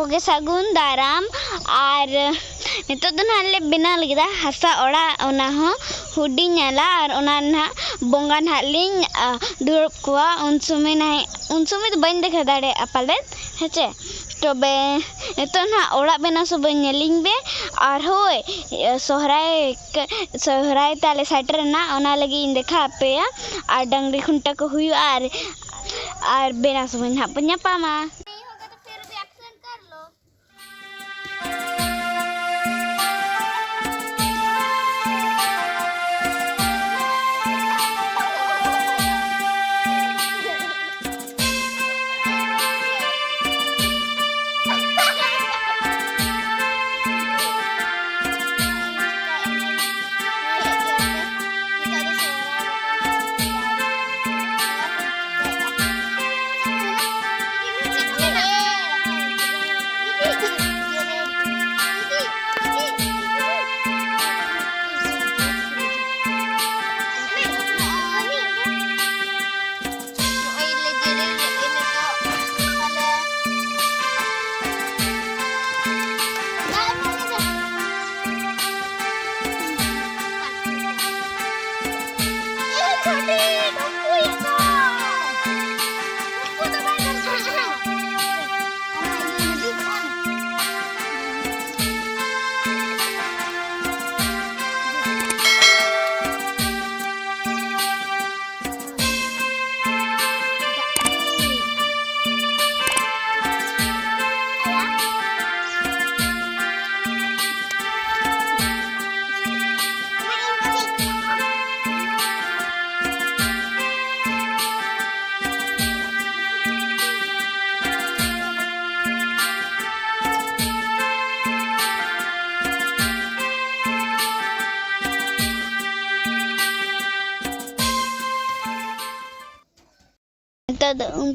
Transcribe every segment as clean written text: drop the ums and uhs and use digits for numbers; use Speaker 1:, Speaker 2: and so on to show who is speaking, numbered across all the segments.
Speaker 1: कोगे सागुन दाराम और नितो दो ना ले बिना लगिदा हसा ओड़ा ओना हो हुडी नाला और ओना ना बोंगा ना लिंग दुरुप कुआ उन समय तो बन देखा दाड़े अपाले हेचे तबे नितो ना ओड़ा बेना सब नेलिंग बे और होय सोहराय ताले साइटर ना ओना लगी इन देखा पे और डंगरी खुंटा को हुई और बेना सब ना पन्या पामा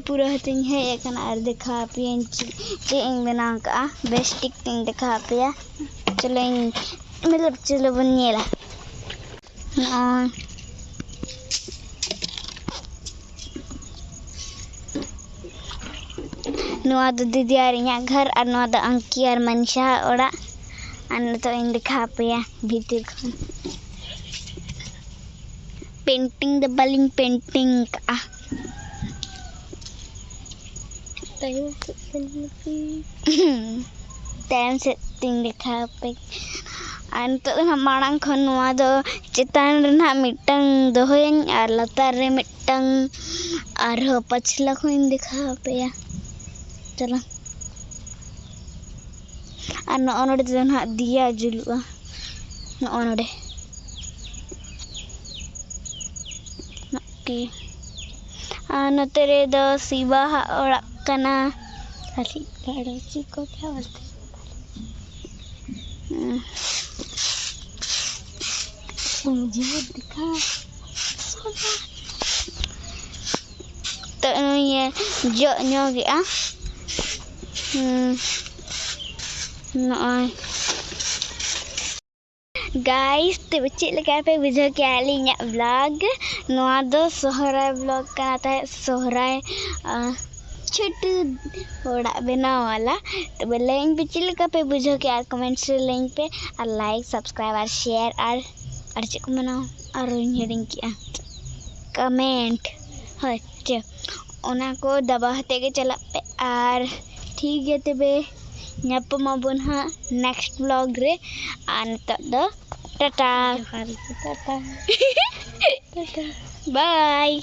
Speaker 1: पूरा हतिंग है एकन आर देखा पियन चे इन बना का बेस्टिक तिंग देखा पिया चलो मतलब चलो बनिएला नोवा दो दीदी आर इया घर और नोवा दो अंकी और मनशा ओड़ा और तो इन देखा पिया भीतर पेंटिंग द बलिंग पेंटिंग का टाइम से तीन देखा पे तो मांग खन चितान मिटंग दोहन और लतार रे मिटंग और पछला खन देखा पे चलो और नोड़े तो ना दिया जुलुआ नोड़े की नोते रे दो सिवा ओड़ा akana tadi ada cikot ya pasti jibut dikah tak ya joknya gitu noy guys तो बच्चे लगा पे बुझो के आलिंग व्लॉग नोआ दो सोहराय व्लॉग का आता है सोहराय छोटू ओड़ा बनाओ वाला तो लाइन पे चिल का पे बुझो के यार कमेंट्स लाइन पे और लाइक सब्सक्राइब और शेयर और चेक बनाओ और हिडिंग किया कमेंट हाँ चे ओना को दबाते के चला पे और ठीक है तबे ᱧᱟᱯᱟᱢᱟᱵᱚᱱ ᱦᱟᱸᱜ नेक्स्ट व्लॉग रे और नितोग दो टाटा बाय